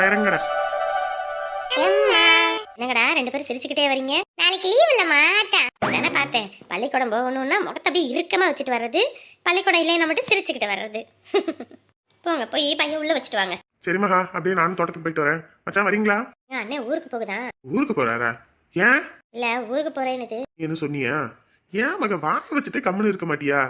இறங்கடா. என்னங்கடா ரெண்டு பேரும் சிரிச்சுக்கிட்டே வரீங்க? நாளைக்கு லீவ் இல்லம்மா தானே பார்த்தேன். பள்ளிக்கூடம் போகணும்னா முகத்தை அப்படியே இறுக்கமா வச்சுட்டு வர்றது, பள்ளிக்கூடம் இல்லைன்னா மட்டும் சிரிச்சுக்கிட்டு வர்றது. போங்க போய் பையன் உள்ள வச்சுட்டு வாங்க. சரி மகா, அப்படியே நானும் தோட்டத்துக்கு போயிட்டு வரேன். மச்சான் வரீங்களா? அண்ணே ஊருக்கு போகுதா? ஊருக்கு போறாரா? ஏன்? இல்ல ஊருக்கு போறேன்னு என்ன சொன்னியா? ஏன் மக வாய வச்சுட்டு கம்முன்னு இருக்க மாட்டியா?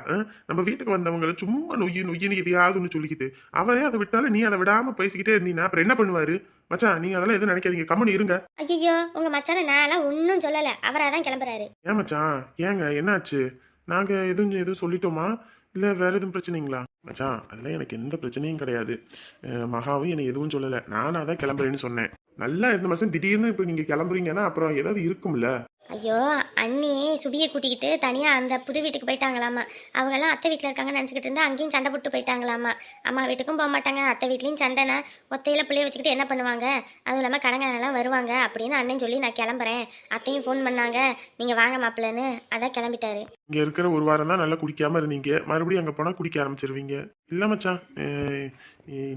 நம்ம வீட்டுக்கு வந்தவங்களை சும்மா நொய்யின்னு எதையாவது ஒன்று சொல்லிக்கிட்டு அவரே அதை விட்டாலும் நீ அதை விடாம பேசிக்கிட்டே இருந்தீங்கன்னா அப்புறம் என்ன பண்ணுவாரு? மச்சான் நீங்க அதெல்லாம் எதுவும் நினைக்காதீங்க, கம்முன்னு இருங்க. ஐயோ உங்க மச்சான நான் ஒன்னும் சொல்லல, அவராதான் கிளம்புறாரு. ஏன் மச்சான்? ஏங்க என்னாச்சு? நாங்க எதுவும் சொல்லிட்டோமா இல்ல வேற எதுவும் பிரச்சனைங்களா? மச்சான் அதெல்லாம் எனக்கு எந்த பிரச்சனையும் கிடையாது. மகாவும் என்னை எதுவும் சொல்லல, நானா தான் கிளம்புறேன்னு சொன்னேன். நல்லா இருந்த மாசம் திடீர்னு இப்ப நீங்க கிளம்புறீங்கன்னா அப்புறம் ஏதாவது இருக்கும்ல. ஐயோ அண்ணி சுபியை கூட்டிக்கிட்டு தனியா அந்த புது வீட்டுக்கு போயிட்டாங்களாமா. அவங்க எல்லாம் அத்தை வீட்டுல இருக்காங்கன்னு நினைச்சுக்கிட்டு இருந்தா அங்கேயும் சண்டை போட்டு போயிட்டாங்களாமா. அம்மா வீட்டுக்கும் போக மாட்டாங்க, அத்தை வீட்லயும் சண்டைனா ஒத்தையில பிள்ளைய வச்சுக்கிட்டு என்ன பண்ணுவாங்க? அதுவும் இல்லாம கடங்காரெல்லாம் வருவாங்க அப்படின்னு அண்ணன் சொல்லி நான் கிளம்புறேன். அத்தையும் ஃபோன் பண்ணாங்க நீங்க வாங்க மாப்பிள்ளன்னு, அதான் கிளம்பிட்டாரு. இங்க இருக்கிற ஒரு வாரம் தான் நல்லா குடிக்காம இருந்தீங்க, மறுபடியும் அங்க போனா குடிக்க ஆரம்பிச்சிருவீங்க. இல்ல மச்சான்,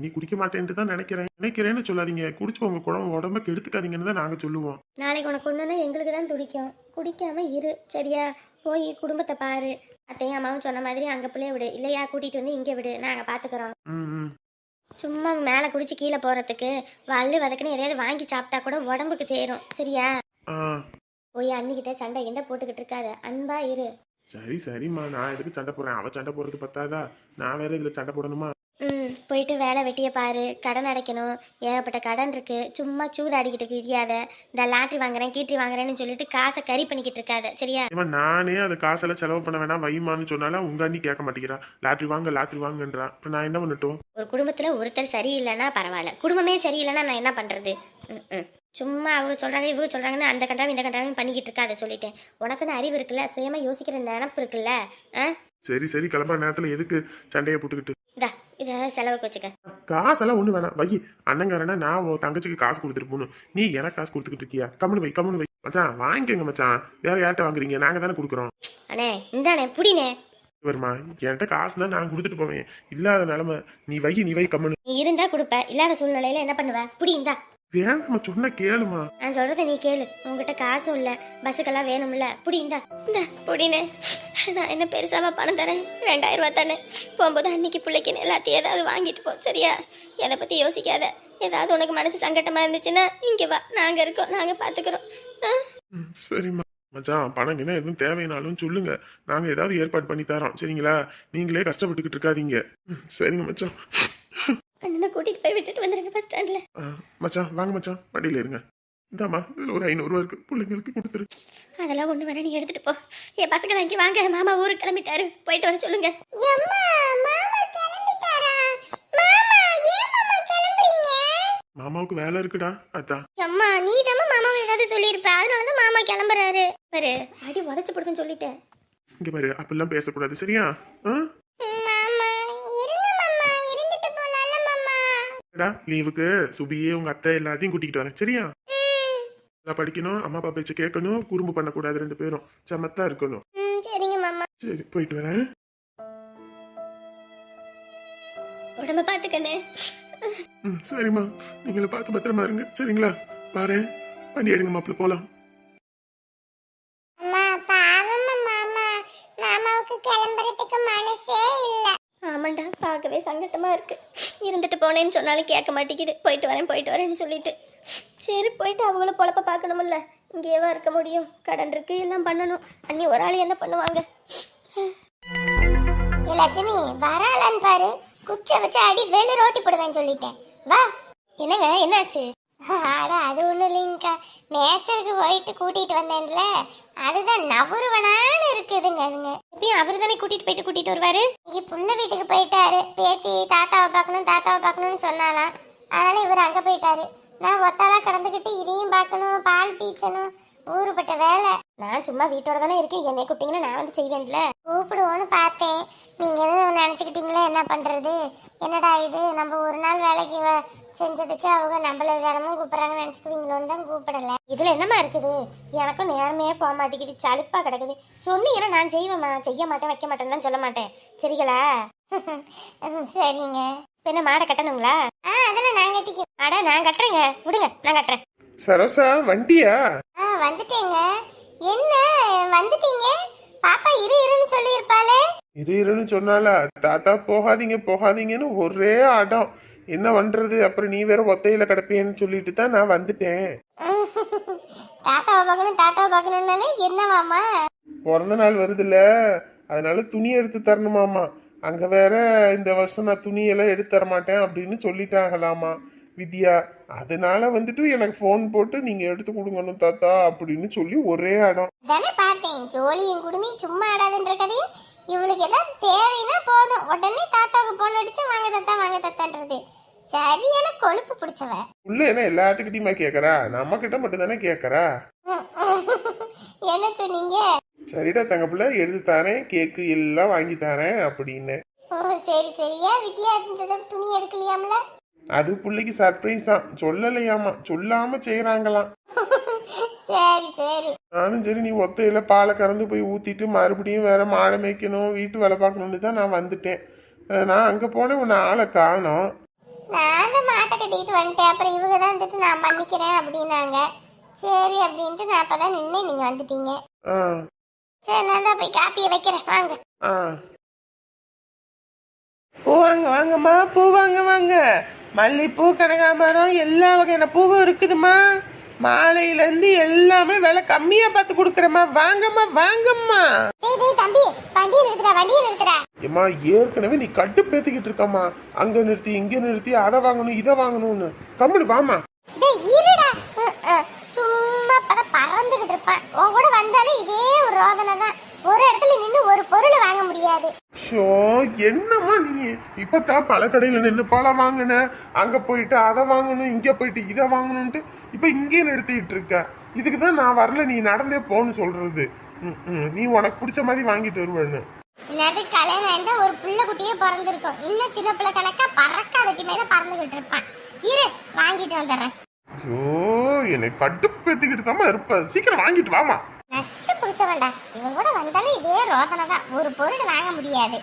நீ குடிக்க மாட்டேன்ட்டு தான் நினைக்கிறேன்னு சொல்லாதீங்க. குடிச்சு உங்க உடம்ப கெடுத்துக்காதீங்கன்னு தான் நாங்க சொல்லுவோம். நாளைக்கு உனக்கு ஒண்ணுன்னா எங்களுக்கு தான் துடிக்கும், குடிக்காம இரு சரியா? போய் குடும்பத்தை பாரு. அத்தையும் அம்மாவும் சொன்ன மாதிரி அங்க பிள்ளைய விடு, இல்லையா கூட்டிட்டு வந்து இங்க விடு, நாங்க பாத்துக்கிறோம். சும்மா மேல குடிச்சு கீழே போறதுக்கு வல்லு வதக்குன்னு எதையாவது வாங்கி சாப்பிட்டா கூட உடம்புக்கு தேரும் சரியா? போய் அண்ணிக்கிட்ட சண்டை கிண்டை போட்டுக்கிட்டு இருக்காத, அன்பா இரு. சரிம்மா, நான் எதுக்கு சண்டை போடுறேன்? அவ சண்டை போடுறது பத்தாதா? நான் வேற இதுல சண்டை போடணுமா? போயிட்டு வேலை வெட்டியை பாரு, கடன் அடைக்கணும், ஏகப்பட்ட கடன் இருக்கு. சும்மா சூதாடிக்கிட்டு இருக்காத, இந்த லாட்ரி வாங்குறேன் கீட்ரி வாங்குறேன்னு சொல்லிட்டு காசை கறி பண்ணிக்கிட்டு இருக்காத சரியா? நானே அது காசெல்லாம் செலவு பண்ண வேணாம் வைமான்னு சொன்னாலும் உங்க அண்ணி கேட்க மாட்டேங்கிறா. லாட்ரி வாங்கன்றா. இப்ப நான் என்ன பண்ணட்டும்? ஒரு குடும்பத்துல ஒருத்தர் சரியில்லைன்னா பரவாயில்ல, குடும்பமே சரியில்லைன்னா நான் என்ன பண்றது? சும்மா அவங்க சொல்றாங்க இவங்க சொல்றாங்கன்னு அந்த கண்டாவும் இந்த கண்டாவும் பண்ணிக்கிட்டு இருக்காத சொல்லிட்டேன். உனக்குன்னு அறிவு இருக்குல்ல, சுயமா யோசிக்கிற நினப்பு இருக்குல்ல. சரி கிளம்புற நேரத்துல எதுக்கு சண்டையை போட்டுக்கிட்டு? இத செலவுக்கு வச்சுக்க. காசெல்லாம் ஒண்ணு வேணாம் வை. அண்ணங்காரனா நான் உன் தங்கச்சிக்கு காசு கொடுத்துட்டு போகணும், நீ எனக்கு காசு கொடுத்துக்கிட்டு இருக்கியா? கம்முனு வை மச்சான். வாங்கிக்கோங்க மச்சான், வேற யார்கிட்ட வாங்குறீங்க? நாங்க தானே கொடுக்குறோம். அண்ணே இந்தானே புடினே. வருமா? என்கிட்ட காசு தான் நான் கொடுத்துட்டு போவேன், இல்லாத நிலைமை. நீ வை கம்முனு. நீ இருந்தா கொடுப்ப, இல்லாத சூழ்நிலையில என்ன பண்ணுவ? புடி இந்தா. வேணாமா, சொன்ன கேளுமா. நான் சொல்றத நீ கேளு, உங்ககிட்ட காசும் இல்ல, பஸ்ஸுக்கெல்லாம் வேணும்ல, புடி இந்தா. இந்த புடினே. நான் என்ன பெருசாவா பணம் தரேன்? 2000 ரூபா தானே. போகும்போது அன்னைக்கு பிள்ளைக்குன்னு எல்லாத்தையும் ஏதாவது வாங்கிட்டு போ சரியா? எதை பத்தி யோசிக்காத. ஏதாவது உனக்கு மனசு சங்கட்டமா இருந்துச்சுன்னா இங்க வா, நாங்க இருக்கோம், நாங்க பாத்துக்கிறோம். சரிம்மா. மச்சான் பணம் என்ன எதுவும் தேவைனாலும் சொல்லுங்க, நாங்க ஏதாவது ஏற்பாடு பண்ணி தரோம் சரிங்களா? நீங்களே கஷ்டப்பட்டுக்கிட்டு இருக்காதீங்க. சரிங்க மச்சான். அண்ணனை கூட்டிட்டு போய் விட்டுட்டு வந்துருங்க பஸ் ஸ்டாண்ட்ல. மச்சான் வாங்க மச்சான், வண்டியில இருங்க. இந்தாமா இதுல ஒரு 500 ரூபா இருக்கு, பிள்ளைங்களுக்கு கொடுத்துரு. அதெல்லாம் ஒண்ணு வேணா, நீ எடுத்துட்டு போ. என் பசங்க இங்க வாங்க, மாமா ஊருக்கு கிளம்பிட்டாரு, போயிட்டு வர சொல்லுங்க. மாமாவுக்கு வேலை இருக்குடா, அதான். அம்மா நீ தான் மாமாவை ஏதாவது சொல்லியிருப்ப, அதனாலதான் மாமா கிளம்புறாரு. பாரு அடி உதச்சு போடுன்னு சொல்லிட்டேன். இங்க பாரு, அப்படிலாம் பேசக்கூடாது சரியா? லீவுக்கு சுபியே உங்க அத்தை எல்லாத்தையும் கூட்டிகிட்டு வரேன் சரியா? படிக்கணும், அம்மா அப்பா பேச்ச கேட்கணும், குறும்பு பண்ணக்கூடாது, 2 பேரும் சமத்தா இருக்கணும். சரிங்க மாமா. சரி போயிட்டு வரேன். உடம்ப பாத்துக்கண்ணே. சரிம்மா, நீங்களும் பார்த்து பத்திரமா இருங்க சரிங்களா? பாரு வண்டி எடுங்க மாப்பிள்ள, போலாம். ஆமாண்டா, பார்க்கவே சங்கட்டமா இருக்கு. இருந்துட்டு போனேன்னு சொன்னாலும் கேட்க மாட்டேங்குது. போயிட்டு வரேன்னு சொல்லிட்டு. சரி போயிட்டு அவங்கள பொழப்ப பார்க்கணும்ல, இங்கேவா இருக்க முடியும்? கடன் இருக்கு, எல்லாம் பண்ணணும். அண்ணி ஒரு ஆள் என்ன பண்ணுவாங்க? லட்சுமி வராளான்னு பாரு, குச்ச வச்சு அடி வெள்ளு ரோட்டி போடுவேன்னு சொல்லிட்டேன். வா. என்னங்க என்னாச்சு? அது ஒண்ணும் இல்லைங்கக்கா, நேச்சருக்கு போயிட்டு கூட்டிட்டு வந்தேன்ல, அதுதான் நவருவனான்னு இருக்குதுங்க. அதுங்க எப்பயும் அவரு தானே கூட்டிட்டு வருவாரு. இங்க புள்ள வீட்டுக்கு போயிட்டாரு, பேத்தி தாத்தாவை பார்க்கணும்னு சொன்னாலாம், அதனால இவர் அங்க போயிட்டாரு. நான் ஒத்தாலா கடந்துக்கிட்டு இதையும் பார்க்கணும், பால் பீச்சணும், ஊருப்பட்ட வேலை. நான் சும்மா வீட்டோட தானே இருக்கேன், என்னை கூப்பிட்டீங்கன்னா நான் வந்து செய்வேன்ல. கூப்பிடுவோன்னு பார்த்தேன், நீங்க எதுவும் நினைச்சுக்கிட்டீங்களா? என்ன பண்றது? என்னடா இது, நம்ம ஒரு நாள் வேலைக்கு செஞ்சதுக்கு அவங்க நம்மள தினமும் கூப்பிட்றாங்கன்னு நினச்சிக்குவீங்களோன்னு தான் கூப்பிடல. இதில் என்னம்மா இருக்குது? எனக்கும் நேரமே போக மாட்டேங்குது, சலிப்பாக கிடக்குது. சொன்னீங்கன்னா நான் செய்வேம்மா, செய்ய மாட்டேன் வைக்க மாட்டேன்னு தான் சொல்ல மாட்டேன் சரிங்களா? சரிங்க. என்ன மாடை கட்டணுங்களா? அதெல்லாம் நான் கட்டிக்கிறேன். அட நான் கட்டுறேங்க, விடுங்க நான் கட்டுறேன். சரோசா வண்டியா? வந்துட்டேங்க. என்ன வந்துட்டீங்க? பாப்பா இருன்னு சொல்லி இருப்பாளே. இருன்னு சொன்னால தாத்தா போகாதீங்க போகாதீங்கன்னு ஒரே அடம். என்ன பண்றது, அப்புறம் நீ வேற ஒத்தையில கிடப்பேன்னு சொல்லிட்டு தான் நான் வந்துட்டேன். தாத்தாவை பார்க்கணும்னாலே என்னவாமா? பிறந்த நாள் வருதுல்ல, அதனால துணி எடுத்து தரணுமாமா. அங்க வேற இந்த வருஷம் நான் துணியெல்லாம் எடுத்து தர மாட்டேன் அப்படின்னு சொல்லிட்டாங்களாமா வித்யா. அதனால வந்துட்டு எனக்கு ஃபோன் போட்டு நீங்க எடுத்து கொடுங்கணும் தாத்தா அப்படின்னு சொல்லி ஒரே இடம் தானே பார்த்தேன். ஜோலியும் குடுமையும் சும்மா ஆடாதுன்ற கதையும் இவளுக்கு ஏதாவது தேவைன்னா போதும் உடனே தாத்தாவுக்கு போன் அடிச்சு வாங்க தத்தான்றது. சரியான கொழுப்பு பிடிச்சவ. உள்ள என்ன எல்லாத்துக்கிட்டையுமா கேக்குறா? நம்ம கிட்ட மட்டும் தானே கேக்குறா. என்ன சொன்னீங்க? சரிடா தங்க பிள்ளை எடுத்து தரேன், கேக்கு எல்லாம் வாங்கி தரேன் அப்படின்னு. சரி சரியா. வித்யா இருந்தது துணி எடுக்கலையாம்ல? அது பிள்ளைக்கு சர்ப்ரைஸ் தான், சொல்லலையாமா, சொல்லாம செய்யறாங்களாம். சரி சரி. நானும் சரி நீ ஒத்தையில பாலை கறந்து போய் ஊத்திட்டு மறுபடியும் வேற மாடை மேய்க்கணும் வீட்டு வேலை பார்க்கணும்னு தான் நான் வந்துட்டேன். நான் அங்க போனேன், உன்னை ஆளை காணோம். நான் மாட்டை கட்டிட்டு வந்துட்டேன். அப்புறம் இவங்க தான் வந்துட்டு நான் பண்ணிக்கிறேன் அப்படின்னாங்க. சரி அப்படின்ட்டு நான் அப்பதான் நின்று நீங்க வந்துட்டீங்க. சரி நான் தான் போய் காப்பியை வைக்கிறேன், வாங்க. பூ வாங்க வாங்கம்மா, பூ வாங்க வாங்க. மல்லிப்பூ, கனகாமரம், எல்லா வகையான பூவும் இருக்குதுமா. மாலையிலேருந்து எல்லாமே விலை கம்மியா பார்த்து கொடுக்குறேம்மா. வாங்கம்மா வாங்கம்மா. தம்பி வண்டியை நிறுத்துறா. ஏமா ஏற்கனவே நீ கட்டு பேத்திக்கிட்டு இருக்கம்மா, அங்க நிறுத்தி இங்க நிறுத்தி அதை வாங்கணும் இதை வாங்கணும்னு. கம்முனு வாமா. சும்மா பறந்துகிட்டு இருப்பான். உன் கூட வந்தாலே இதே ஒரு ரோதனை தான். ஒரு இடத்துல நின்று ஒரு பொருள் வாங்க முடியாது. ஷோ என்னம்மா நீ இப்பதான் பல கடையில நின்று பழம் வாங்கின, அங்க போயிட்டு அதை வாங்கணும் இங்க போயிட்டு இதை வாங்கணும்ட்டு இப்ப இங்கே நிறுத்திட்டு இருக்க. இதுக்குதான் நான் வரல, நீ நடந்தே போன்னு சொல்றது. நீ உனக்கு பிடிச்ச மாதிரி வாங்கிட்டு வருவேன்னு. இல்லாட்டி கல்யாணம் ஒரு புள்ள குட்டியே பிறந்திருக்கும். இன்னும் சின்ன பிள்ளை கணக்கா பறக்கா வெட்டி மேல பறந்துகிட்டு இருப்பான். இரு வாங்கிட்டு வந்துடுறேன். ஐயோ என்னை கட்டுப்பேத்திக்கிட்டு தான் இருப்ப, சீக்கிரம் வாங்கிட்டு வாமா. நச்சு பிடிச்சவன்டா. இவன் கூட வந்தாலும் இதே ரோதனை தான். ஒரு பொருள் வாங்க முடியாது.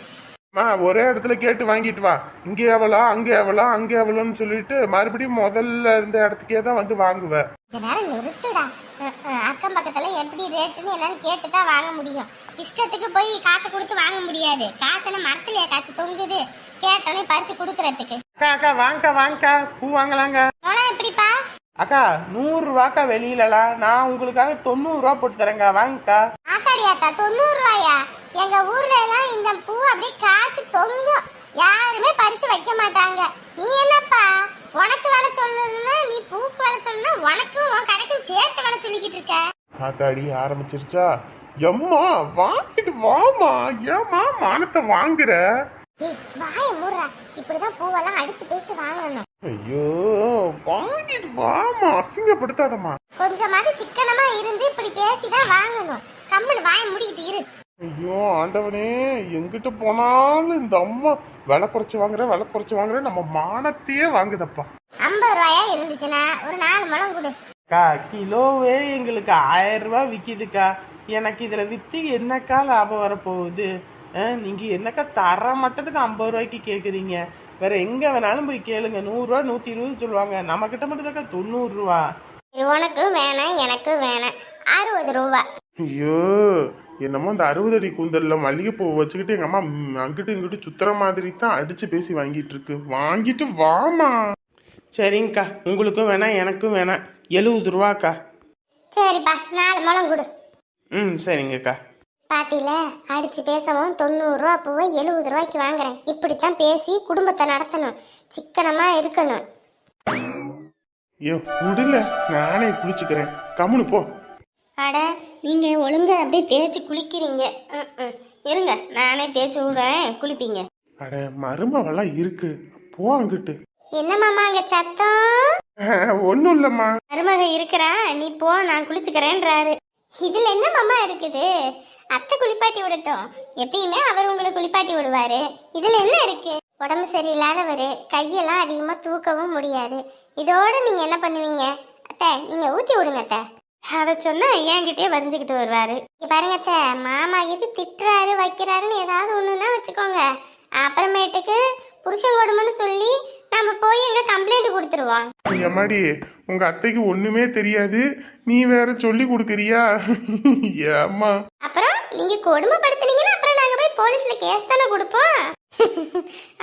ஒரே இடத்துல கேட்டு வாங்கிட்டு வா. இங்கே எவ்வளோ அங்கே எவ்வளோ அங்கே எவ்வளோன்னு சொல்லிட்டு மறுபடியும் முதல்ல இருந்த இடத்துக்கே தான் வந்து வாங்குவேன். இந்த நேரம் நிறுத்துடா. அக்கம் பக்கத்துல எப்படி ரேட்டுன்னு என்னன்னு கேட்டு தான் வாங்க முடியும். இஷ்டத்துக்கு போய் காசை கொடுத்து வாங்க முடியாது. காசு மரத்துலயா காசு தொங்குது, கேட்டோன்னே பறிச்சு கொடுக்கறதுக்கு. அக்கா அக்கா வாங்கக்கா வாங்கக்கா, பூ வாங்கலாங்க. எப்படிப்பா? அக்கா 100 ரூபாக்கா வெளியிலலாம். நான் உங்களுக்காக 90 ரூபா போட்டு தரேங்க, வாங்கக்கா. ஆத்தாடியாத்தா 90 ரூபாயா? எங்க ஊர்ல எல்லாம் இந்த பூ அப்படியே காய்ச்சி தொங்கும், யாருமே பறிச்சு வைக்க மாட்டாங்க. நீ என்னப்பா உனக்கு வேலை சொல்லணும்னா, நீ பூக்கு வேலை சொல்லணும்னா உனக்கும் உன் கடைக்கும் சேர்த்து வேலை சொல்லிக்கிட்டு இருக்க. ஆத்தாடி ஆரம்பிச்சிருச்சா? எம்மா வாங்கிட்டு வாமா, ஏமா மானத்தை வாங்குற? வாய மூடுறா. இப்படிதான் பூவெல்லாம் அடிச்சு பேச்சு வாங்கணும். ஐயோ வாங்கிட்டு வாமா, அசிங்கப்படுத்தாதம்மா. கொஞ்சமாவது சிக்கனமா இருந்து இப்படி பேசிதான் வாங்கணும். கம்முனு வாய முடிக்கிட்டு இரு. ஐயோ ஆண்டவனே, எங்கிட்ட போனாலும் இந்த அம்மா விலை குறைச்சு வாங்குற நம்ம மானத்தையே வாங்குதப்பா. 50 ரூபாயா இருந்துச்சுன்னா ஒரு 4 முழம் கொடு. அக்கா கிலோவே எங்களுக்கு 1000 ரூபாய் விற்கிதுக்கா. எனக்கு இதுல வித்து என்னக்கா லாபம் வரப்போகுது? நீங்க என்னக்கா தர மட்டத்துக்கு 50 ரூபாய்க்கு கேக்குறீங்க? வேற எங்க வேணாலும் போய் கேளுங்க, 100 ரூபா 120 சொல்லுவாங்க. நம்ம கிட்ட மட்டும் தாக்கா 90 ரூபா. உனக்கும் வேணாம் எனக்கும் வேணாம், 60 ரூபா. ஐயோ என்னமோ அந்த 60 அடி கூந்தல்ல மல்லிகைப்பூ வச்சுக்கிட்டு எங்க அம்மா அங்கிட்டு இங்கிட்டு சுத்துற மாதிரி தான் அடிச்சு பேசி வாங்கிட்டு இருக்கு. வாங்கிட்டு வாமா. சரிங்கக்கா, உங்களுக்கும் வேணாம் எனக்கும் வேணாம், 70 ரூபாக்கா. சரிப்பா 4 முழம் கொடு. சரிங்கக்கா. பாத்தில அடிச்சு பேசவும் 90 ரூபா பூவை 70 ரூபாய்க்கு வாங்குறேன். இப்படித்தான் பேசி குடும்பத்தை நடத்தணும், சிக்கனமா இருக்கணும். ஐயோ முடியல, நானே குளிச்சுக்கிறேன், கம்முனு போ. அட நீங்க ஒழுங்கா அப்படியே தேய்ச்சி குளிக்கிறீங்க. இருங்க நானே தேய்ச்சி விடுறேன், குளிப்பீங்க. அட மருமவெல்லாம் இருக்கு, போ அங்கிட்டு. என்ன மாமா அங்க சத்தம்? ஒன்னும் இல்லம்மா. மருமக இருக்கிறா, நீ போ நான் குளிச்சுக்கிறேன்றாரு. இதுல என்ன மாமா இருக்குது? அத்தை குளிப்பாட்டி விடட்டும், எப்பயுமே அவர் உங்களை குளிப்பாட்டி விடுவாரு. இதுல என்ன இருக்கு? உடம்பு சரியில்லாதவரு, கையெல்லாம் அதிகமா தூக்கவும் முடியாது. இதோட நீங்க என்ன பண்ணுவீங்க? அத்தை நீங்க ஊத்தி விடுங்க அத்தை. அதை சொன்னா என்கிட்டயே வரைஞ்சுக்கிட்டு வருவாரு. பாருங்க அத்தை, மாமா இது திட்டுறாரு வைக்கிறாருன்னு ஏதாவது ஒண்ணுன்னா வச்சுக்கோங்க, அப்புறமேட்டுக்கு புருஷன் கொடுமைன்னு சொல்லி நம்ம போய் எங்க கம்ப்ளைண்ட் கொடுத்துருவோம். எம்மாடி உங்க அத்தைக்கு ஒண்ணுமே தெரியாது, நீ வேற சொல்லி கொடுக்குறியா? ஏம்மா அப்புறம் நீங்க கொடுமைப்படுத்துனீங்கன்னா அப்புறம் நாங்க போய் போலீஸ்ல கேஸ் தானே கொடுப்போம்.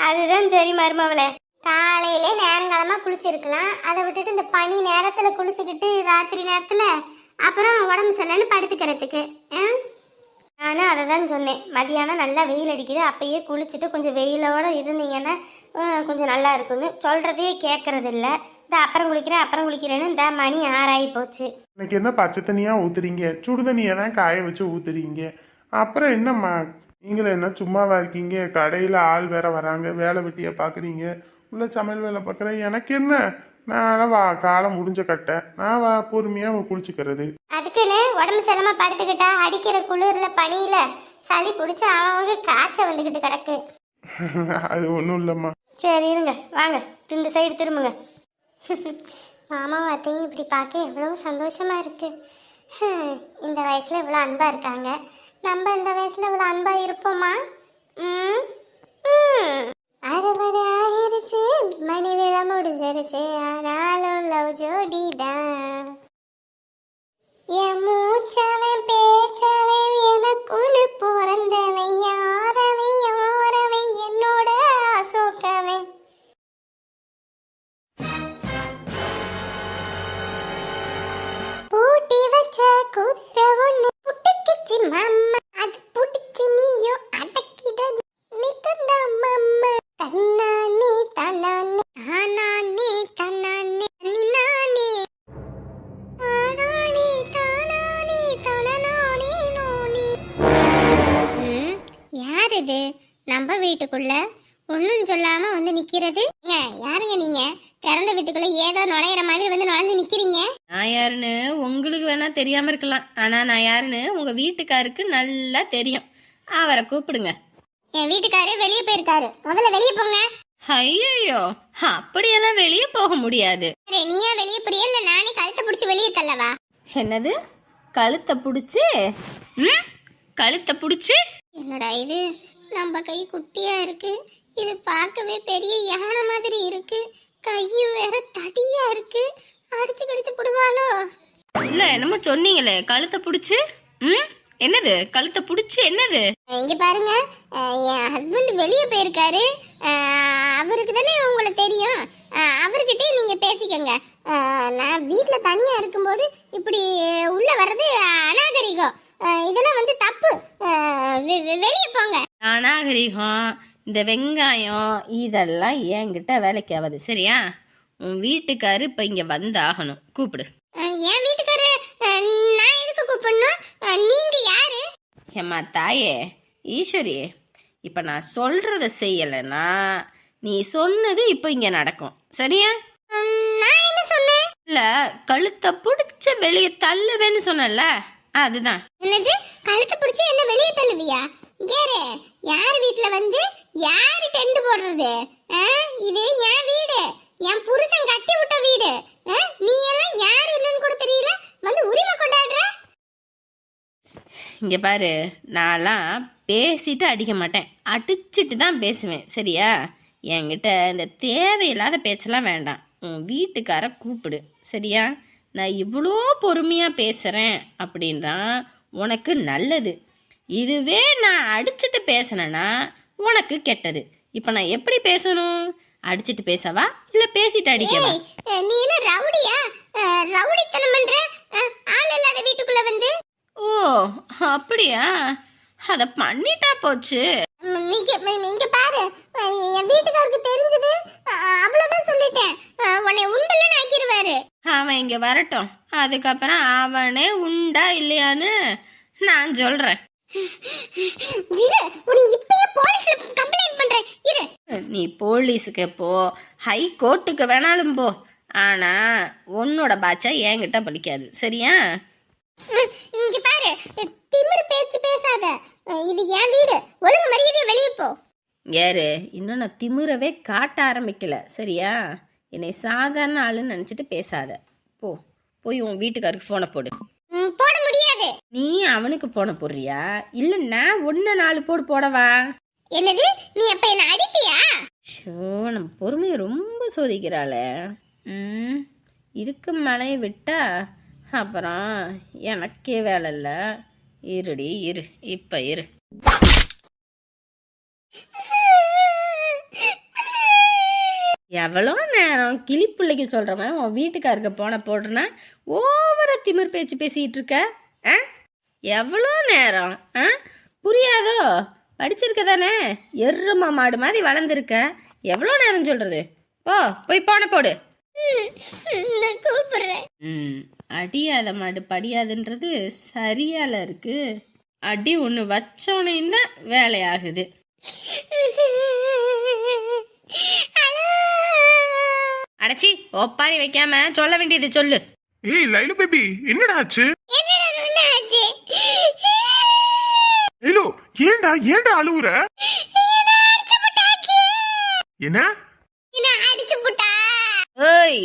அதுதான் சரி மருமவளே. காலையிலே நேரங்காலமா குளிச்சிருக்கலாம், அதை விட்டுட்டு இந்த பனி நேரத்துல குளிச்சுக்கிட்டு ராத்திரி நேரத்துல அப்புறம் உடம்பு சரியில்லைன்னு படுத்துக்கிறதுக்கு. நானும் அதை தான் சொன்னேன், மதியானம் நல்லா வெயில் அடிக்குது, அப்பயே குளிச்சுட்டு கொஞ்சம் வெயிலோட இருந்தீங்கன்னா கொஞ்சம் நல்லா இருக்குன்னு சொல்றதையே கேட்கறது இல்லை. இந்த அப்புறம் குளிக்கிறேன்னு இந்த மணி 6 ஆகி போச்சு. இன்னைக்கு என்ன பச்சை தண்ணியா ஊத்துறீங்க? சுடு தண்ணியை தான் காய வச்சு ஊத்துறீங்க. அப்புறம் என்னம்மா நீங்களே என்ன சும்மாவா இருக்கீங்க? கடையில் ஆள் வேற வராங்க, வேலை வெட்டியை பார்க்குறீங்க, உள்ள சமையல் வேலை பார்க்குறேன். எனக்கு என்ன, நான் காலம் முடிஞ்ச கட்டை, நான் பொறுமையாக குளிச்சுக்கிறது. அதுக்குன்னு உடம்பு சரியில்லாம படுத்துக்கிட்டா அடிக்கிற குளிர்ல பனியில சளி பிடிச்சி அவங்க காய்ச்ச வந்துக்கிட்டு கிடக்கு. அது ஒன்றும் இல்லைம்மா. சரி இருங்க, வாங்க இந்த சைடு திரும்புங்க. மாமாவும் அத்தையும் இப்படி பார்க்க எவ்வளவு சந்தோஷமா இருக்கு. இந்த வயசுல இவ்வளோ அன்பா இருக்காங்க, நம்ம இந்த வயசுல இவ்வளோ அன்பா இருப்போமா? 60 ஆகிருச்சு, மணி வேலை முடிஞ்சிருச்சு, ஆனாலும் லவ் ஜோடி தான். என் மூச்சவன் பேச்சவன் எனக்குன்னு பிறந்தவன், யாரவன் யாரவன் என்னோட அசோக்கவன். பூட்டி வச்ச குதிரை ஒண்ணு புட்டுக்குச்சு மாமா, அது புடிச்சு நீயும் அடக்கிட நித்தந்தா மாமா. தன்னானே தன்னானே தானானே தன்னானே நினானே தானானே தானானே தனனானே நோனே. யார் இது நம்ம வீட்டுக்குள்ள ஒன்றும் சொல்லாம வந்து நிக்கிறது? யாருங்க நீங்க? திறந்த வீட்டுக்குள்ள ஏதோ நுழையிற மாதிரி வந்து நுழைஞ்சு நிக்கிறீங்க. நான் யாருன்னு உங்களுக்கு வேணா தெரியாம இருக்கலாம், ஆனா நான் யாருன்னு உங்க வீட்டுக்காருக்கு நல்லா தெரியும். அவரை கூப்பிடுங்க. என் வீட்டுக்காரரு வெளியே போயிருக்காரு, முதல்ல வெளியே போங்க. ஐயோ, அப்படியெல்லாம் வெளியே போக முடியாது. சரி, நீயா வெளியே போறியா இல்ல நானே கழுத்தை பிடிச்சி வெளியே தள்ளவா? என்னது கழுத்தை பிடிச்சி? கழுத்தை பிடிச்சி? என்னடா இது, நம்ம கை குட்டியா இருக்கு, இது பார்க்கவே பெரிய யானை மாதிரி இருக்கு, கையும் வேற தடியா இருக்கு, அடிச்சு கடிச்சு போடுவாளோ? இல்ல என்னமோ சொன்னீங்களே கழுத்தை பிடிச்சி. என்னது கழுத்தை பிடிச்சி? என்னது? இங்க பாருங்க, என் ஹஸ்பண்ட் வெளியே போயிருக்காரு, அவருக்கு தானே உங்களை தெரியும், அவர்கிட்டே நீங்க பேசிக்கங்க. நான் வீட்டுல தனியா இருக்கும்போது இப்படி உள்ள வர்றது அநாகரிகம், இதெல்லாம் வந்து தப்பு, வெளியே போங்க. அநாகரிகம், இந்த வெங்காயம் இதெல்லாம் என்கிட்ட வேலைக்கு ஆகாது சரியா? உன் வீட்டுக்காரு இப்ப இங்க வந்து ஆகணும், கூப்பிடு. என் வீட்டுக்காரு நான் எதுக்கு கூப்பிடணும்? நீங்க யாரு? ஏம்மா தாயே ஈஸ்வரி, இப்ப நான் சொல்றத செய்யலைன்னா நீ சொன்னது இப்ப இங்க நடக்கும் சரியா? நான் என்ன சொன்னேன்? இல்ல கழுத்தை பிடிச்ச வெளியே தள்ளுவேன்னு சொன்னல, அதுதான். என்னது கழுத்தை பிடிச்சி என்ன வெளியே தள்ளுவியா? கேரு, யார் வீட்டுல வந்து யாரு டென்ட் போடுறது? இது என் வீடு, என் புருஷன் கட்டி விட்ட வீடு, நீ எல்லாம் யாரு என்னன்னு கூட தெரியல, வந்து உரிமை கொண்டாடுற. இங்க பாரு, நான்லாம் பேசிட்டு அடிக்க மாட்டேன், அடிச்சிட்டு தான் பேசுவேன் சரியா? என்கிட்ட இந்த தேவையில்லாத பேச்செல்லாம் வேண்டாம். உன் வீட்டுக்கார கூப்பிடு சரியா? நான் இவ்வளோ பொறுமையாக பேசுகிறேன் அப்படின்னா உனக்கு நல்லது. இதுவே நான் அடிச்சுட்டு பேசினேன்னா உனக்கு கெட்டது. இப்போ நான் எப்படி பேசணும்? அடிச்சுட்டு பேசவா இல்லை பேசிட்டு அடிக்கவா? நீ என்ன ரவுடியா? ரவுடித்தனம் பண்ற ஆள் இல்லாத வீட்டுக்குள்ள வந்து? ஓ அப்படியா? அதை பண்ணிட்டா போச்சு. நீங்க பாரு, என் வீட்டுக்காருக்கு தெரிஞ்சது அவ்வளவுதான் சொல்லிட்டேன், உன்னை உண்டலன்னு ஆக்கிடுவாரு. அவன் இங்கே வரட்டும், அதுக்கப்புறம் அவனே உண்டா இல்லையான்னு நான் சொல்கிறேன். நீ போலீஸுக்கு போ, ஹை கோர்ட்டுக்கு வேணாலும் போ, ஆனா உன்னோட பாச்சா என்கிட்ட படிக்காது சரியா? இங்க பாரு, திமிரு பேச்சு பேசாத, இது என் வீடு, ஒழுங்கு மரியாதையா வெளியே போ. யாரு இன்னும் நான் திமிரவே காட்ட ஆரம்பிக்கல சரியா? என்னை சாதாரண ஆளுன்னு நினைச்சிட்டு பேசாத. போ, போய் உன் வீட்டுக்காருக்கு போனை போடு. போட முடியாது. நீ அவனுக்கு போன போடுறியா இல்ல நான் ஒன்னு 4 போடவா? என்னது, நீ அப்ப என்ன அடிப்பியா? ஷோ, நம்ம பொறுமையை ரொம்ப சோதிக்கிறாளே. ம் இதுக்கு மேலே விட்டா அப்புறம் எனக்கே வேலை இல்லை. இருடி இரு, இப்போ இரு. எவ்வளோ நேரம் கிளிப்பிள்ளைக்கு சொல்கிறவன் உன் வீட்டுக்காருக்கு போன போடுறனா ஓவரா திமிர் பேச்சு பேசிகிட்டு இருக்க? ஆ எவ்வளோ நேரம்? ஆ புரியாதோ? படிச்சிருக்க தானே? எருமா மாடு மாதிரி வளர்ந்துருக்க. எவ்வளோ நேரம் சொல்கிறது? போய் போன போடு. நான் கூப்பிடுறேன். அடியாத மாடு படியாதுன்றது சரியால இருக்கு. அடி ஒன்று வச்சோனையும் தான் வேலையாகுது. அடைச்சி ஒப்பாரி வைக்காம சொல்ல வேண்டியது சொல்லு. ஏய் லைலு பேபி, என்னடா ஆச்சு? லைலு, ஏன்டா ஏன்டா அழுவுற? என்ன ஏய்,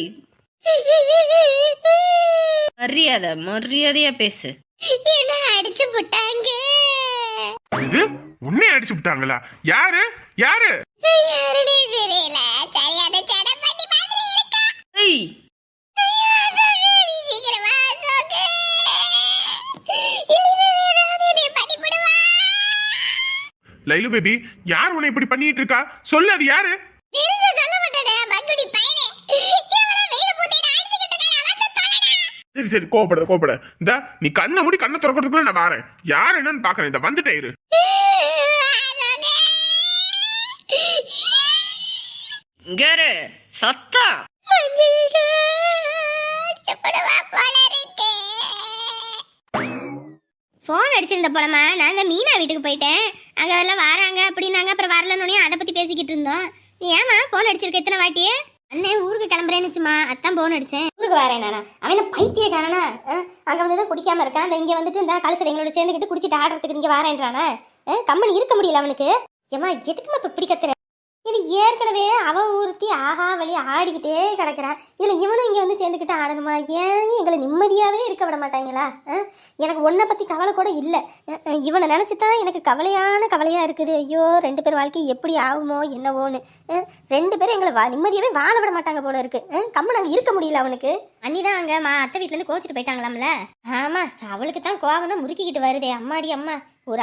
மரியாதையா பேசு. அடிச்சு போட்டாங்க. இது உன்னை அடிச்சு விட்டாங்களா? யாரு யாரு? யாருனே தெரியல. சரியான சடை பண்ணி மாதிரி இருக்கா. ஏய், சீக்கிரம் வா சோக்கு. இனிமே வேறாவது நீ படிப்படுவா. லைலு பேபி, யார் உன்னை இப்படி பண்ணிட்டு இருக்கா? சொல்லு, அது யாரு? தெரிஞ்ச சொல்ல மாட்டேடா மங்குடி பையனே. இவள வெயில போட்டுட்டு அடிச்சிட்டு இருக்கானே, வந்து சொல்லடா. சரி சரி, கோபப்பட இந்த நீ கண்ணை மூடி கண்ணை திறக்கிறதுக்குள்ள நான் வரேன். யார் என்னன்னு பாக்குறேன். இந்த வந்துட்டே இரு. இங்க இரு, சத்தம். போன் அடிச்சிருந்த போலமா. நாங்க மீனா வீட்டுக்கு போயிட்டேன். அங்க எல்லாம் வராங்க அப்படின்னாங்க. அப்புறம் வரலன்னு அதை பத்தி பேசிக்கிட்டு இருந்தோம். நீ ஏமா போன் அடிச்சிருக்க எத்தனை வாட்டி? அண்ணன் ஊருக்கு கிளம்புறேன்னுச்சுமா, அத்தான் போன் அடிச்சேன். ஊருக்கு வரேன் நானா? அவன் பைத்தியக்காரனா? அங்க வந்துதான் குடிக்காம இருக்கான். அந்த இங்க வந்துட்டு இந்த கலசல் எங்களோட சேர்ந்துக்கிட்டு குடிச்சிட்டு ஆடுறதுக்கு இங்க வரேன்றானா? கம்பெனி இருக்க முடியல அவனுக்கு. ஏமா எதுக்குமா இப்ப இப்படி கத்துற? இது ஏற்கனவே அவ ஊர்த்தி ஆஹா வழி ஆடிக்கிட்டே கிடக்குறான். இதுல இவனும் இங்க வந்து சேர்ந்துக்கிட்டு ஆடணுமா? ஏன் எங்களை நிம்மதியாவே இருக்க விட மாட்டாங்களா? எனக்கு ஒன்றை பத்தி கவலை கூட இல்லை. இவனை நினைச்சுதான் எனக்கு கவலையா இருக்குது. ஐயோ, 2 பேர் வாழ்க்கை எப்படி ஆகுமோ என்னவோன்னு. 2 பேரும் எங்களை நிம்மதியாவே வாழ விட மாட்டாங்க போல இருக்கு. கம்மன் அங்க இருக்க முடியல அவனுக்கு. அண்ணிதான் அங்க அத்தை வீட்டுல இருந்து கோச்சிட்டு போயிட்டாங்களாம்ல. ஆமா, அவளுக்கு தான் கோவம் தான் முறுக்கிக்கிட்டு வருதே. அம்மாடி அம்மா, ஒரு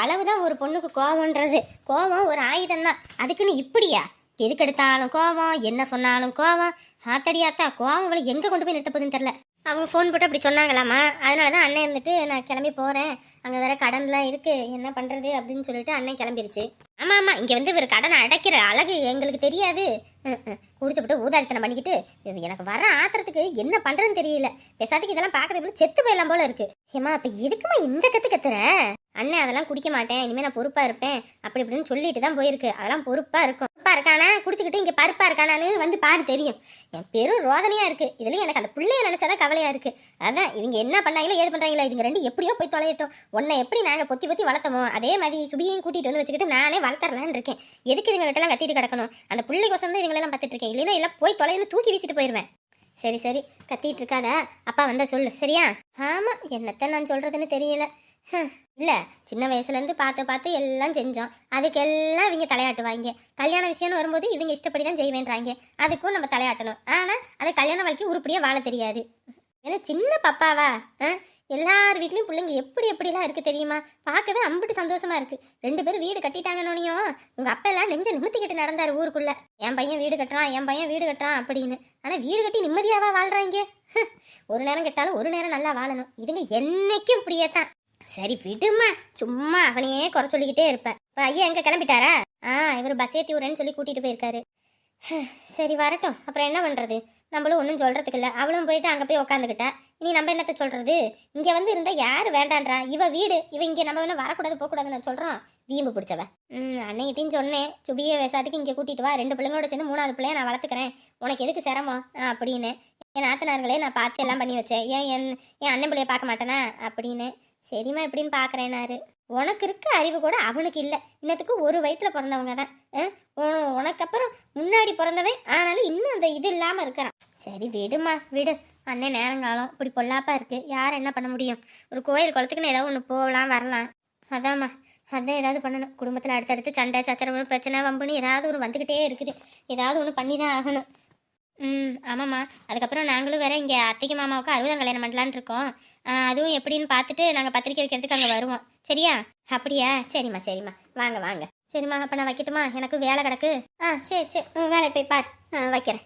அளவு தான் ஒரு பொண்ணுக்கு கோவம்ன்றது. கோவம் ஒரு ஆயுதம் தான். அதுக்குன்னு இப்படியா? எதுக்கெடுத்தாலும் கோவம், என்ன சொன்னாலும் கோவம். ஆத்தடியாத்தா, கோவம் அவளை எங்கே கொண்டு போய் நிறுத்த போகுதுன்னு தெரில. அவங்க ஃபோன் போட்டு அப்படி சொன்னாங்களாமா. அதனால தான் அண்ணன் இருந்துட்டு நான் கிளம்பி போகிறேன், அங்கே வேற கடன்லாம் இருக்குது, என்ன பண்ணுறது அப்படின்னு சொல்லிட்டு அண்ணன் கிளம்பிருச்சு. ஆமாம் ஆமாம், இங்கே வந்து இவர் கடனை அடைக்கிற அழகு எங்களுக்கு தெரியாது. குடிச்சுப்பட்டு ஊதாரித்தனம் பண்ணிக்கிட்டு எனக்கு வர ஆத்திரத்துக்கு என்ன பண்ணுறதுன்னு தெரியல. பெசாட்டுக்கு இதெல்லாம் பார்க்கறது செத்து போயிடலாம் போல இருக்கு. ஏமா இப்போ எதுக்குமா இந்த கத்துற? அண்ணன் அதெல்லாம் குடிக்க மாட்டேன், இனிமேல் நான் பொறுப்பாக இருப்பேன் அப்படி இப்படின்னு சொல்லிட்டு தான் போயிருக்கு. அதெல்லாம் பொறுப்பாக இருக்கும். பொறுப்பாக இருக்கானா? குடிச்சுக்கிட்டு இங்கே பருப்பாக இருக்கானான்னு வந்து பாரு, தெரியும். என் பெரும் ரோதனையாக இருக்குது. இதுலேயும் எனக்கு அந்த பிள்ளைய நினச்சாதான் கவலையாக இருக்குது. அதான் இவங்க என்ன பண்ணாங்களோ ஏது பண்ணுறாங்களோ, இதுங்க 2 எப்படியோ போய் தொலையட்டும். உன்னை எப்படி நாங்கள் பொத்தி பொத்தி வளர்த்தமோ அதே மாதிரி சுபியையும் கூட்டிகிட்டு வந்து வச்சுக்கிட்டு நானே வளர்த்துறலான்னு இருக்கேன். எதுக்கு இதுங்க கிட்டலாம் கத்திட்டு கிடக்கணும்? அந்த பிள்ளைக்கோசம் தான் இதுங்களெல்லாம் பார்த்துட்டு இருக்கேன். இல்லைன்னா எல்லாம் போய் தொலைன்னு தூக்கி வீசிட்டு போயிடுவேன். சரி சரி, கத்திட்டு இருக்காத. அப்பா வந்தா சொல்லு, சரியா? ஆமாம், என்னத்த நான் சொல்கிறதுன்னு தெரியல. இல்லை, சின்ன வயசுலேருந்து பார்த்து எல்லாம் செஞ்சோம். அதுக்கெல்லாம் இவங்க தலையாட்டுவாங்க. கல்யாண விஷயம்னு வரும்போது இவங்க இஷ்டப்படி தான் செய்வேன்றாங்க. அதுக்கும் நம்ம தலையாட்டணும். ஆனால் அது கல்யாண வாழ்க்கை உருப்படியாக வாழ தெரியாது. ஏன்னா சின்ன பாப்பாவா? எல்லார் வீட்லேயும் பிள்ளைங்க எப்படிலாம் இருக்குது தெரியுமா? பார்க்கவே அம்பிட்டு சந்தோஷமா இருக்குது. 2 பேரும் வீடு கட்டிட்டாங்கன்னோனையும் உங்கள் அப்பா எல்லாம் நெஞ்ச நிமித்திக்கிட்டு நடந்தார் ஊருக்குள்ளே. என் பையன் வீடு கட்டுறான் அப்படின்னு. ஆனால் வீடு கட்டி நிம்மதியாவா வாழ்கிறாங்க? ஒரு நேரம் கெட்டாலும் ஒரு நேரம் நல்லா வாழணும். இதுங்க என்னைக்கும் இப்படியே தான். சரி விடுமா, சும்மா அவனையே குறை சொல்லிக்கிட்டே இருப்பேன். இப்போ ஐயா எங்கே கிளம்பிட்டாரா? இவர் பஸ் ஏற்றி விடுறேன்னு சொல்லி கூட்டிகிட்டு போயிருக்காரு. சரி வரட்டும், அப்புறம் என்ன பண்ணுறது? நம்மளும் ஒன்றும் சொல்கிறதுக்கு இல்லை. அவளும் போயிட்டு அங்கே போய் உக்காந்துக்கிட்டா. இனி நம்ம என்னத்தை சொல்கிறது? இங்கே வந்து இருந்தால் யார் வேண்டான்றா? இவ வீடு, இவ இங்கே நம்ம என்ன வரக்கூடாது போகக்கூடாதுன்னு சொல்கிறோம். வீம்பு பிடிச்சவ. அன்னைக்கிட்டையும் சொன்னேன், சுபியை விசாட்டுக்கு இங்கே கூட்டிகிட்டு வா, 2 பிள்ளைங்களோட சேர்ந்து 3வது பிள்ளைய நான் வளர்த்துக்கிறேன், உனக்கு எதுக்கு சிரமம் அப்படின்னு. என் நாத்தனார்களே நான் பார்த்து எல்லாம் பண்ணி வச்சேன். என் அண்ணன் பிள்ளைய பார்க்க மாட்டேனா அப்படின்னு. சரிம்மா எப்படின்னு பார்க்குறேன்னாரு. உனக்கு இருக்க அறிவு கூட அவனுக்கு இல்லை. இன்னத்துக்கு ஒரு வயிற்றில் பிறந்தவங்க தான். உனக்கு அப்புறம் முன்னாடி பிறந்தவன், ஆனாலும் இன்னும் அந்த இது இல்லாமல் இருக்கிறான். சரி விடுமா விடு. அண்ணன் நேரங்காலம் இப்படி பொல்லாப்பா இருக்குது, யார் என்ன பண்ண முடியும்? ஒரு கோயில் குளத்துக்குன்னு ஏதோ ஒன்று போகலாம் வரலாம். அதாம்மா, அதான் ஏதாவது பண்ணணும். குடும்பத்தில் அடுத்தடுத்து சண்டை சச்சரவு பிரச்சனை வம்புன்னு ஏதாவது ஒன்று வந்துக்கிட்டே இருக்குது. ஏதாவது ஒன்று பண்ணி தான் ஆகணும். ஆமாம்மா. அதுக்கப்புறம் நாங்களும் வேற இங்கே அத்தைக்கு மாமாவுக்கு 60ஆம் கல்யாணம் பண்ணலான்னு இருக்கோம். அதுவும் எப்படின்னு பார்த்துட்டு நாங்கள் பத்திரிக்கை வைக்கிறதுக்கு அங்கே வருவோம். சரியா? அப்படியா? சரிம்மா சரிம்மா, வாங்க வாங்க. சரிம்மா, அப்போ நான் வைக்கட்டுமா? எனக்கு வேலை கிடக்கு. சரி சரி, வேலை போய் பார். வைக்கிறேன்.